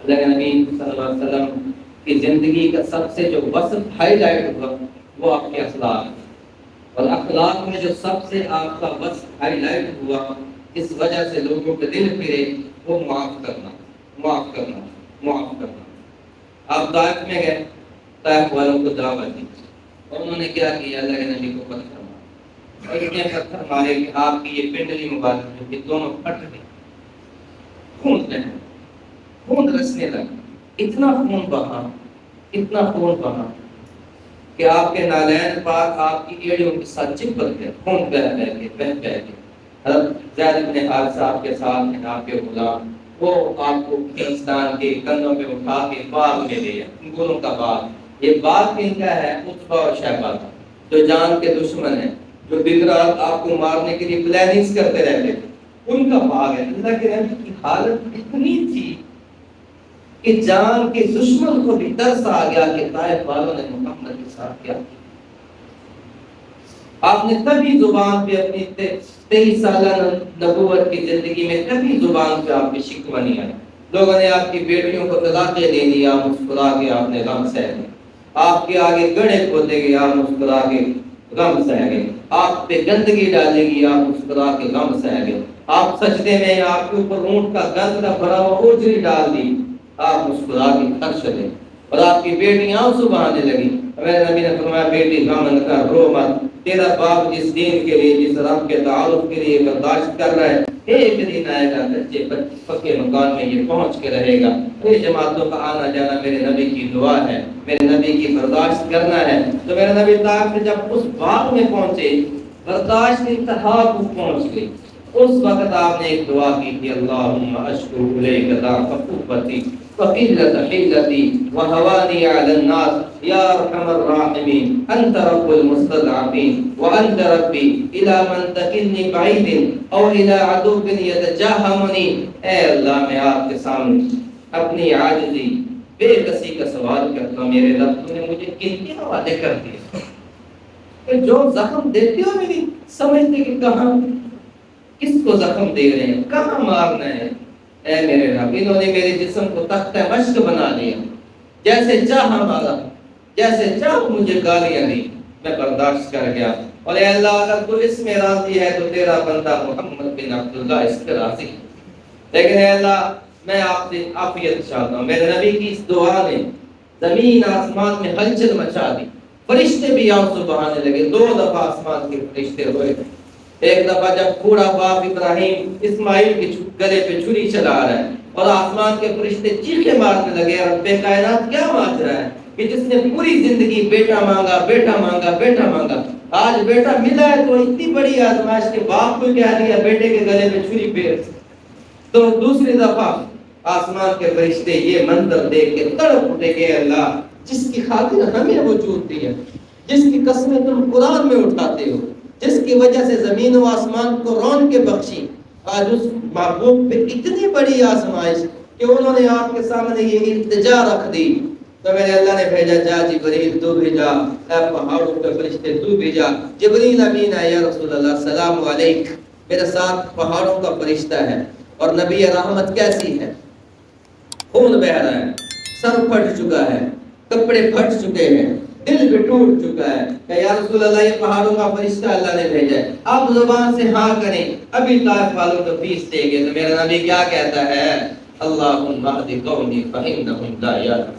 اللہ کے نبی صلی اللہ علیہ وسلم کی زندگی کا سب سے جو وصف ہائی لائٹ ہوا وہ آپ کے اخلاق، اور اخلاق میں جو سب سے آپ کا وصف ہائی لائٹ ہوا اس وجہ سے لوگوں کے دل پھرے وہ معاف کرنا، معاف کرنا، معاف کرنا. آپ طائف میں گئے، طائف والوں کو دعوت دی اور انہوں نے کیا کیا؟ اللہ کے نبی کو پتھر مارا اور اتنے پتھر مارے کہ آپ کی یہ پنڈلی مبارک یہ دونوں پھٹ گئے، خون رہے، خون رسنے لگا. اتنا خون بہا، اتنا خون بہا کہ آپ کے نالین پاک آپ کی ایڑیوں کے ساتھ چپک گئے، خون بہہ بہہ کے بہہ بہہ کے. حضرت زید بن حارثہ آپ کے ساتھ ہیں، آپ کے غلام، وہ آپ کو کھیستان کے کندھوں پہ اٹھا کے باغ میں لے گیا، انگوروں کا باغ. یہ باغ کن کا ہے؟ عتبہ اور شیبہ کا، جو جان کے دشمن ہیں، جو دن رات آپ کو مارنے کے لیے پلاننگز کرتے رہتے تھے، ان کا باغ ہے. اللہ کے نبی کی حالت اتنی تھی کہ جان کے دشمن کو بھی ترس آ گیا کہ طائف والوں نے محمد کے ساتھ کیا. آپ نے کبھی زبان پہ اپنی 23 سالہ نبوت کی زندگی میں کبھی زبان پہ آپ کی شکوہ نہیں آئی. لوگوں نے آپ کی بیٹیوں کو طلاقیں دے دی، آپ مسکرا کے آپ نے غم سہ گئے. آپ کے آگے گڑھے کھودے گئے، آپ مسکرا کے غم سہ گئے. آپ پہ گندگی ڈالے گی، آپ مسکرا کے غم سہ گئے. آپ سجدے میں آپ کے اوپر اونٹ کا گند کا بھرا ہوا اوجری ڈال دی، آپ مسکرا کے خرچ لیں. اور آپ کی بیٹیاں آنسو بہانے لگی. میرے نبی نے فرمایا بیٹی غم نہ کر، رو مت. تیرا باپ جس دین کے لیے، جس رب کے تعارف کے لیے برداشت کر رہا ہے، ایک دن آئے گا کچے پکے مکان میں یہ پہنچ کے رہے گا. یہ جماعتوں کا آنا جانا میرے نبی کی دعا ہے، میرے نبی کی برداشت کرنا ہے. تو میرے نبی طائف سے جب اس باغ میں پہنچے، برداشت کی انتہا کو پہنچ گئی. اس وقت آپ نے ایک دعا کی تھی، اللہم اشکو الیک ضعف قوتی وقلت حیلتی وہوانی علی الناس یا ارحم الراحمین انت رب المستضعفین وانت ربی الی من تکلنی بعید او الی عدو یتجاہمنی. اے اللہ میں آپ کے سامنے اپنی عاجزی بے کسی کا سوال کرتا ہوں. میرے رب تو نے مجھے کن کے حوالے کر دیا کہ جو زخم دیتے ہو میری سمجھتے کہ کہاں کس کو زخم دے رہے ہیں، کہاں مارنا ہے. اے میرے رب انہوں نے میرے جسم کو تختہ مشق بنا لیا، جیسے چاہا مارا، جیسے چاہ مجھے گالیاں دی، میں برداشت کر گیا. اور اے اللہ اگر تو اس میں راضی ہے تو تیرا بندہ محمد بن عبداللہ اس پہ راضی ہے. لیکن اے اللہ میں آپ سے عافیت چاہتا ہوں. میرے نبی کی اس دعا نے زمین آسمان میں ہلچل مچا دی. فرشتے بھی آنسو بہانے لگے. 2 دفعہ آسمان کے فرشتے روئے. ایک دفعہ جب بوڑھا باپ ابراہیم اسماعیل کے گلے پہ چھری چلا رہا ہے اور آسمان کے فرشتے چیخے مارنے لگے، رب کائنات کیا ماجرا ہے کہ جس نے پوری زندگی بیٹا مانگا، بیٹا مانگا، بیٹا مانگا، آج بیٹا ملا ہے تو اتنی بڑی آزمائش کے باپ کو کہہ دیا بیٹے کے گلے پہ چھری پھیر. تو دوسری دفعہ آسمان کے فرشتے یہ منظر دیکھ کے تڑپ اٹھے کہ اللہ جس کی خاطر ہمیں وجود دی ہے، جس کی قسمیں تم قرآن میں اٹھاتے ہو، جس کی وجہ سے زمین و آسمان کو رون کے بخشی، آج اس محبوب پہ اتنی بڑی آزمائش کہ انہوں نے آپ کے سامنے یہ التجا رکھ دی، تو میرے اللہ نے بھیجا جا جبریل تو بھیجا، اے پہاڑوں پہ فرشتے تو بھیجا۔ جبریل امین ہے یا رسول اللہ سلام علیک، میرے ساتھ پہاڑوں کا فرشتہ ہے، اور نبی رحمت کیسی ہے، خون بہ رہا ہے، سر پھٹ چکا ہے، کپڑے پھٹ چکے ہیں، دل بھی ٹوٹ چکا ہے کہ یا رسول اللہ یہ پہاڑوں کا فرشتہ اللہ نے بھیجا ہے، آپ زبان سے ہاں کریں، ابھی طائف والوں کو پیس دیں گے۔ تو میرا نبی کیا کہتا ہے، اللہم اہد قومی فانہم لا یعلمون،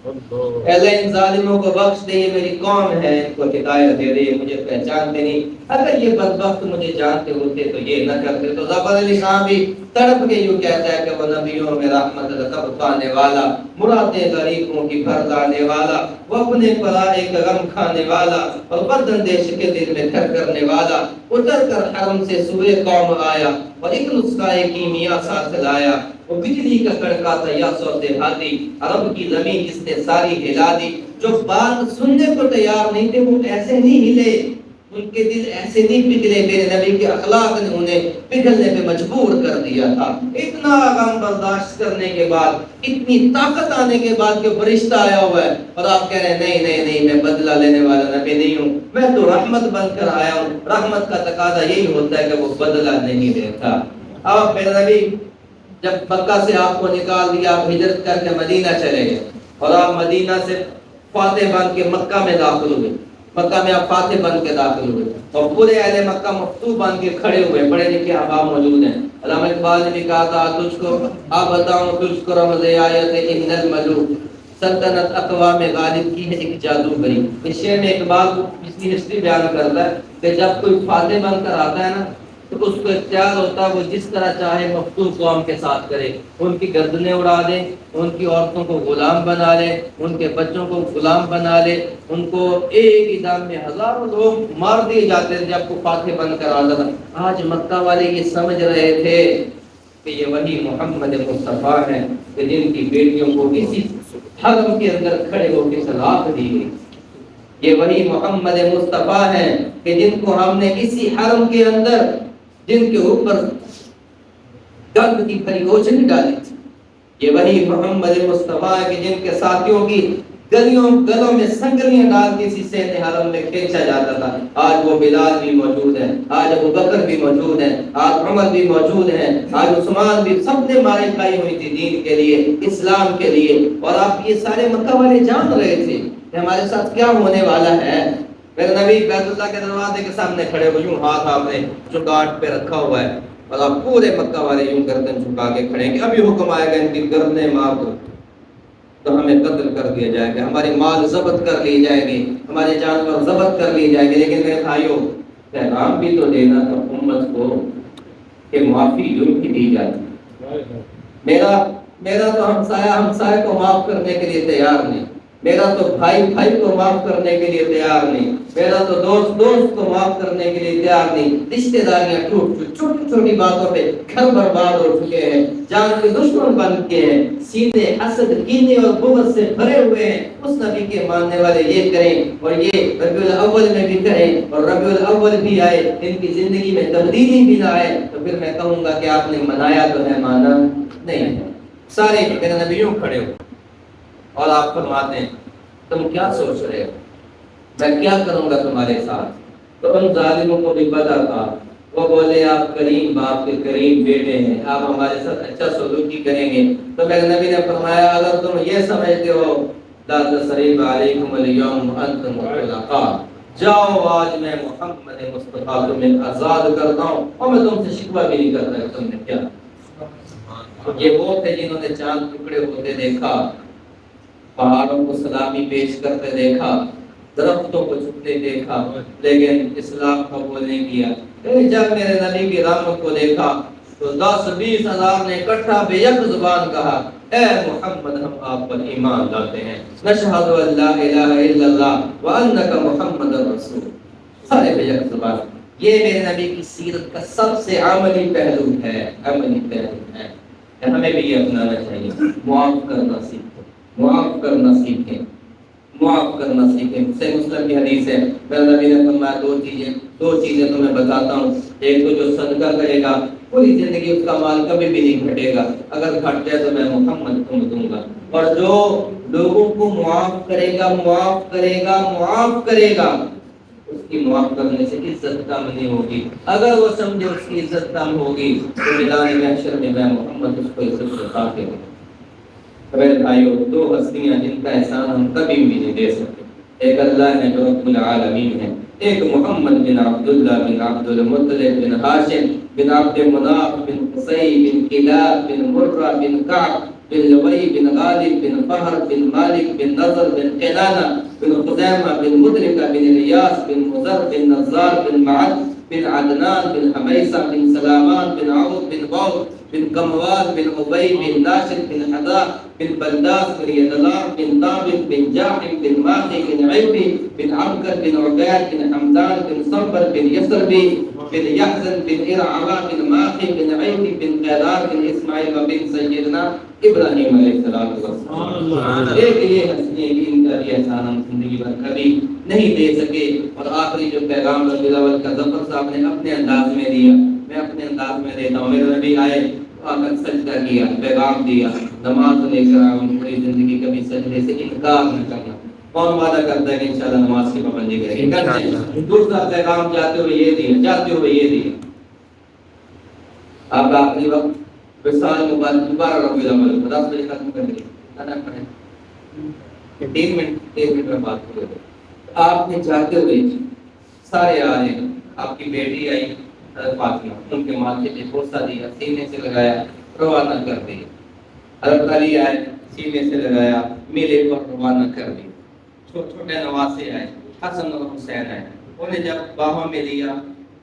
اے اللہ ان ظالموں کو بخش دے، یہ میری قوم ہے، ان کو ہدایت دے دے، مجھے پہچانتے نہیں، اگر یہ بدبخت مجھے جانتے ہوتے تو یہ نہ کرتے۔ تو ظفر علی خان بھی تڑپ کے یوں کہتا ہے کہ وہ نبیوں میں رحمت لقب پانے والا، مرادیں غریبوں کی بھر لانے والا، وہ اپنے پرائے کا غم کھانے والا، اور بداندیش کے دل میں گھر کرنے والا، اتر کر حرم سے سوئے قوم آیا، اور ایک نسخہ کیمیا ساتھ لایا، وہ بجلی کا کڑکا تھا یا سوتے ہاتھی، عرب کی زمین جس نے ساری ہلا دی۔ جو بات سننے کو تیار نہیں تھے وہ ایسے نہیں ہلے، ان کے دل ایسے نہیں پگھلے، میرے نبی کے اخلاق نے انہیں پگھلنے پہ مجبور کر دیا تھا۔ اتنا غم برداشت کرنے کے بعد، اتنی طاقت آنے کے بعد کہ فرشتہ آیا ہوا ہے اور آپ کہہ رہے ہیں نہیں نہیں نہیں میں بدلہ لینے والا نبی نہیں ہوں، میں تو رحمت بن کر آیا ہوں۔ رحمت کا تقاضا یہی ہوتا ہے کہ وہ بدلہ نہیں لیتا۔ اب میرے نبی جب مکہ سے آپ کو نکال دیا، آپ ہجرت کر کے مدینہ چلے گئے، اور آپ مدینہ سے فاتح بن کے مکہ میں داخل ہوئے، مکہ میں آپ فاتح بن کے داخل ہوئے، اور پورے اہل مکہ مفتوح بن کے کھڑے ہوئے، بڑے لکھے احباب موجود ہیں۔ علامہ اقبال نے بھی کہا تھا تجھ کو آپ بتاؤں تجھ کو رمز آیت ان الملوک، سلطنت اقوام غالب کی ہے ایک جادوگری۔ اس شعر میں اقبال اس کی ہسٹری بیان کرتا ہے کہ جب کوئی فاتح بن کر آتا ہے نا تو اس کو اختیار ہوتا ہے وہ جس طرح چاہے مفتوح قوم کے ساتھ کرے، ان کی گردنیں اڑا دے، ان کی عورتوں کو غلام بنا لے، ان کے بچوں کو غلام بنا لے، ان کو ایک ہی دم میں ہزاروں لوگ مار دیے جاتے تھے جب کو فاتح بن کر آتا تھا۔ آج مکہ والے یہ سمجھ رہے تھے کہ یہ وہی محمد مصطفیٰ ہیں کہ جن کی بیٹیوں کو اسی حرم کے اندر کھڑے ہو کے طلاق دی گئی، یہ وہی محمد مصطفیٰ ہیں کہ جن کو ہم نے اسی حرم کے اندر، جن کے اوپر گند کی بھری روشنی ڈالی تھی، یہ وہی محمد مصطفیٰ ہے کہ جن کے ساتھیوں کی گلوں میں سنگلیاں ڈال کے اسی صحن حرم میں کھینچا جاتا تھا۔ آج وہ بلال بھی موجود ہیں، آج ابو بکر بھی موجود ہیں، آج عمر بھی موجود ہیں، آج عثمان بھی، سب نے مارے کھائی ہوئی تھی دین کے لیے، اسلام کے لیے، اور آپ یہ سارے مکہ والے جان رہے تھے کہ ہمارے ساتھ کیا ہونے والا ہے۔ میرے نبی بیت اللہ کے دروازے کے سامنے کھڑے ہوئے، یوں ہاتھ آپ نے چوکاٹ پہ رکھا ہوا ہے، اور آپ پورے مکہ والے یوں گردن جھکا کے کھڑے ہیں کہ ابھی حکم آئے گا ان کی گردنیں مار دو تو ہمیں قتل کر دیا جائے گا، ہماری مال ضبط کر لی جائے گی، ہمارے جانور ضبط کر لی جائے گی۔ لیکن میرے بھائیوں پیغام بھی تو دینا تھا امت کو کہ معافی یوں ہی دی جاتی۔ میرا تو ہمسایہ کو معاف کرنے کے لیے تیار نہیں، میرا تو بھائی کو معاف کرنے کے لیے تیار نہیں، میرا تو دوست کو معاف کرنے کے لیے تیار نہیں۔ رشتہ داریاں چھوٹی چھوٹی باتوں پہ گھر برباد ہو چکے ہیں، جان کے دشمن بن کے ہیں، سینے حسد کینے اور بغض سے بھرے ہوئے ہیں۔ اس نبی کے ماننے والے یہ کریں اور یہ ربیع الاول میں بھی کریں اور ربیع الاول بھی آئے، ان کی زندگی میں تبدیلی بھی نہ آئے، تو پھر میں کہوں گا کہ آپ نے منایا تو ہے، مانا نہیں۔ سارے میرے نبیوں کھڑے ہو اور آپ فرماتے ہیں تم کیا سوچ رہے ہو، میں کیا کروں گا تمہارے ساتھ۔ تو ان ظالموں کو بھی پتا تھا، وہ بولے آپ کریم باپ کے کریم بیٹے ہیں، آپ ہمارے ساتھ اچھا سلوکی کریں گے۔ تو میرے نبی نے فرمایا اگر تم یہ سمجھتے ہو لا تثریب علیکم اليوم انتم طلقاء، جاؤ آج میں محمد مصطفیٰ تمہیں آزاد کرتا ہوں، اور میں تم سے شکوہ بھی نہیں کرتا کہ تم نے کیا۔ یہ وہ تھے جنہوں نے چاند ٹکڑے ہوتے دیکھا، پہاڑوں کو سلامی پیش کرتے دیکھا، درختوں کو چھپتے دیکھا، لیکن اسلام قبول نہیں کیا۔ جب میرے نبی کی رحمت کو دیکھا تو 10-20 ہزار نے اکٹھا بے یک زبان کہا اے محمد ہم آپ پر ایمان لاتے ہیں، نشہد ان لا الہ الا اللہ وانک محمد رسول، سارے بے یک زبان۔ یہ میرے نبی کی سیرت کا سب سے عملی پہلو ہے، عملی پہلو ہے۔ ہمیں بھی یہ اپنانا چاہیے، معاف کرنا سیکھیں، معاف کرنا سیکھیں، معاف کرنا سیکھیں۔ صحیح مسلم کی حدیث ہے، میرے نبی نے فرمایا دو چیزیں تمہیں بتاتا ہوں، ایک تو جو صدقہ کرے گا پوری زندگی اس کا مال کبھی بھی نہیں گھٹے گا، اگر گھٹ جائے تو میں محمد تمہیں دوں گا، اور جو لوگوں کو معاف کرے گا معاف کرے گا معاف کرے گا، اس کی معاف کرنے سے عزت کم نہیں ہوگی، اگر وہ سمجھے اس کی عزت کم ہوگی تو میدان محشر میں میں محمد اس کو عزت سے کافی ہوں۔ میرے بھائیو، دو ہستیاں جن کا احسان ہم کبھی بھی نہیں دے سکتے، ایک اللہ ہے جو رب العالمین ہے، ایک محمد بن عبداللہ بن عبد المطلب بن ہاشم بن عبد مناف بن قصی بن کلاب بن مرہ بن کعب بن لبی بن غالب بن فہر بن مالک بن نضر بن قنانہ بن خزیمہ بن مدرکہ بن الیاس بن مضر بن نزار بن معد بن عدنان بن حمیسہ بن سلامان بن عوف بن بوف بن قموال بن عبی بن ناشد بن حدا بن بلداس بن یدلام بن طابق بن جاحم بن ماخی بن عیبی بن عمکر بن عبید بن حمدان بن صبر بن یسربی بن یحزن بن ارعوا بن ماخی بن عیبی بن قیدار بن اسماعیل بن سیدنا ابراہیم علیہ السلام۔ ایک یہ ہستی ہے کہ ان کا بھی احسان ہم زندگی بھر کبھی نہیں دے سکے، اور آخری جو پیغام ربیع الاول کا ظفر صاحب نے اپنے انداز میں دیا، میں اپنے انداز میں دیتا ہوں۔ میرے نبی آئے آ کر سجدہ کیا، پیغام دیا، نماز لے کر آؤں، پوری زندگی کبھی سجدے سے انکار نہ کرنا۔ کون وعدہ کرتا ہے کہ انشاءاللہ نماز کی پابندی کریں گے؟ کرتے ہیں۔ دوسرا پیغام جاتے ہوئے یہ دیا، جاتے ہوئے یہ دیا، آپ آخری وقت وصال مبارک دوبارہ ربیع الاول 10 بجے ختم کر دیں، ادا پڑھیں، 3 منٹ میں بات کرو۔ آپ نے جاتے ہوئے سارے آئے، آپ کی بیٹی آئی حضرت فاطمہ، ان کے ماتھے پہ بوسہ دیا، سینے سے لگایا، روانہ کر دیا۔ حضرت علی آئے، سینے سے لگایا، میلے پر روانہ کر دیا۔ چھوٹے نواسے آئے، حسن اور حسین آئے، انہیں جب باہوں میں لیا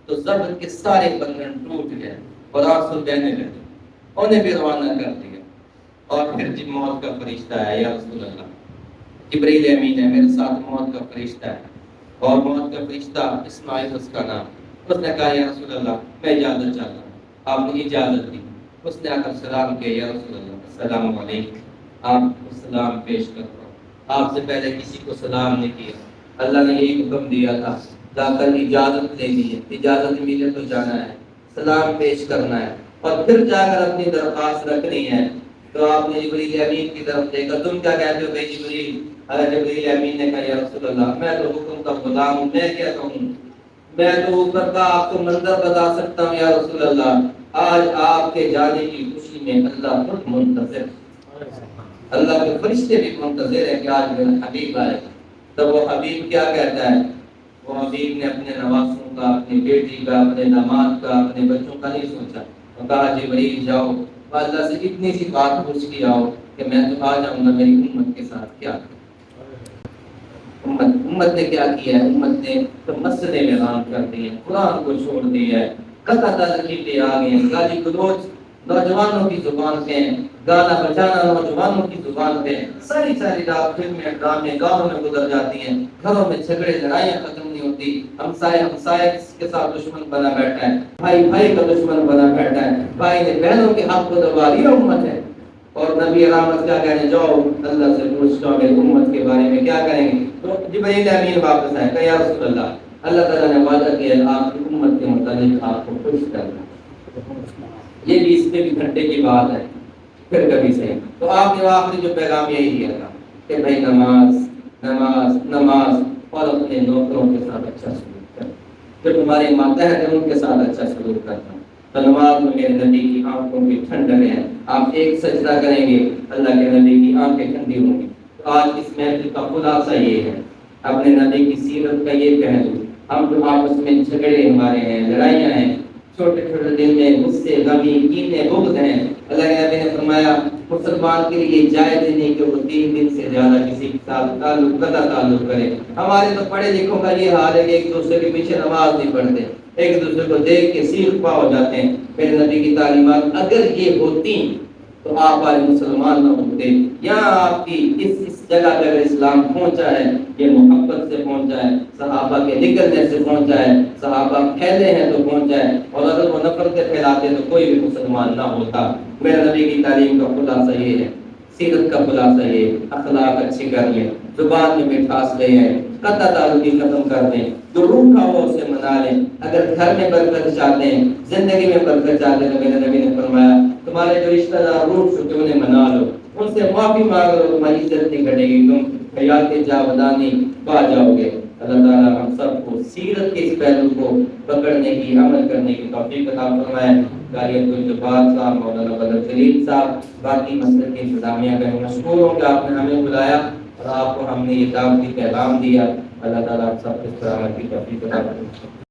تو ضرب کے سارے بندھن ٹوٹ گئے اور آنسو بہنے لگے، انہیں بھی روانہ کر دیا۔ اور پھر جب موت کا فرشتہ آیا، یا رسول اللہ، جبریل امین ہے، میرے ساتھ موت کا فرشتہ ہے، اور موت کا فرشتہ اسماعیل اس کا نام۔ اس نے کہا یا رسول اللہ میں اجازت چاہتا ہوں، آپ نے اجازت دی۔ اس نے آ کر سلام کیا، یا رسول اللہ السلام علیکم، آپ کو سلام پیش کرتا ہوں، آپ سے پہلے کسی کو سلام نہیں کیا۔ اللہ نے یہی حکم دیا تھا، جا کر اجازت لینی ہے، اجازت ملے تو جانا ہے، سلام پیش کرنا ہے، اور پھر جا کر اپنی درخواست رکھنی ہے۔ تو آپ نے جبریل امین کی طرف دیکھا، تم کیا کہتے ہو بھائی جبریل؟ حضرت جبریل امین نے کہا یا رسول اللہ میں تو حکم کا غلام ہوں، میں کیا کہوں، میں تو اوپر کا آپ کو منظر بتا سکتا ہوں یا رسول اللہ، آج آپ کے جانے کی خوشی میں اللہ خود منتظر، اللہ کے فرشتے بھی منتظر ہیں کہ آج میرا حبیب آئے۔ تو وہ حبیب کیا کہتا ہے؟ وہ حبیب نے اپنے نواسوں کا، اپنی بیٹی کا، اپنے داماد کا، اپنے بچوں کا نہیں سوچا، وہ کہا جبریل جاؤ اللہ سے اتنی سی بات پوچھ کے آؤ کہ میں تو آ جاؤں گا میری امت کے ساتھ کیا کروں۔ امت نے کیا کیا ہے؟ امت نے تو مسئلے میں غام کر دیے، قرآن کو چھوڑ دیا ہے، قطع تلقی پہ آ گئے ہیں، گالی گلوچ نوجوانوں کی زبان پہ، گانا بجانا نوجوانوں کی زبان پہ، ساری رات فلمیں ڈرامے گاؤں میں گزر جاتی ہیں، گھروں میں جھگڑے لڑائیاں ختم نہیں ہوتی، ہمسائے کے ساتھ دشمن بنا بیٹھا ہے، بھائی کا دشمن بنا بیٹھا ہے، بھائی نے بہنوں کے حق کو دبا دیا۔ امت ہے، اور نبی رحمت کیا کہنے جاؤ اللہ سے پوچھتا ہوں میری امت کے بارے میں کیا کہیں گے؟ تو جبریل امین واپس آئے، کہا یا رسول اللہ اللہ تعالیٰ نے وعدہ کیا آپ کی امت کے متعلق آپ کو خوش کرنا، یہ بھی اس میں بھی گھنٹے کی بات ہے، پھر کبھی صحیح۔ تو آپ نے آخری جو پیغام یہی دیا تھا کہ بھائی نماز نماز نماز، اور اپنے نوکروں کے ساتھ اچھا سلوک کرنا، جو تمہارے ماتحت ہیں ان کے ساتھ اچھا سلوک کرنا۔ تو نماز میں میرے نبی کی آنکھوں کی ٹھنڈک ہے، آپ ایک سجدہ کریں گے اللہ کے نبی کی آنکھیں ٹھنڈی ہوں گی۔ تو آج اس محفل کا خلاصہ یہ ہے، اپنے نبی کی سیرت کا یہ پہلو، ہم جو آپس میں جھگڑے ہمارے ہیں، لڑائیاں ہیں، چھوٹے چھوٹے دل میں غصے غمی کینے بغض ہیں، اللہ کے نبی نے فرمایا مسلمان کے لیے جائز نہیں کہ وہ 3 دن سے زیادہ کسی کے ساتھ قطع تعلق کرے۔ ہمارے تو پڑھے لکھوں کا یہ حال ہے کہ ایک دوسرے کے پیچھے نماز نہیں پڑھتے، ایک دوسرے کو دیکھ کے سیخ پا ہو جاتے ہیں۔ میرے نبی کی تعلیمات اگر یہ ہوتی تو آپ آج مسلمان نہ ہوتے۔ یہاں آپ کی اس جگہ پہ اگر اسلام پہنچا ہے، یہ محبت سے پہنچا ہے، صحابہ کے نکلنے سے پہنچا ہے، صحابہ پھیلے ہیں تو پہنچا ہے، اور اگر وہ نفرتیں پھیلاتے تو کوئی بھی مسلمان نہ ہوتا۔ میرے نبی کی تعلیم کا خلاصہ یہ ہے، سیرت کا خلاصہ یہ، اخلاق اچھی کر لیں، زبان میں مٹھاس لے آئیں، قطع تعلقی ختم کر دیں، جو روکھا ہو اسے منا لیں۔ اگر گھر میں برکت چاہتے ہیں، زندگی میں برکت چاہتے ہیں، تو میرے نبی نے فرمایا تمہارے جو رشتہ دار روٹ چکے انہیں منا لو، ان سے معافی مانگ لو، تمہاری عزت نہیں گھٹے گی، تم حیات جاودانی پا جاؤ گے۔ اللہ تعالیٰ ہم سب کو سیرت کے اس پہلو کو پکڑنے کی، عمل کرنے کی توفیق عطا فرمائے۔ قاریت الجبار صاحب، مولانا بدر خلیل صاحب، باقی مسجد کی انتظامیہ کا مشکور ہوں کہ آپ نے ہمیں بلایا اور آپ کو ہم نے یہ دعوتی پیغام دیا۔ اللہ تعالیٰ آپ سب کو سلامت کی توفیق عطا فرمائے۔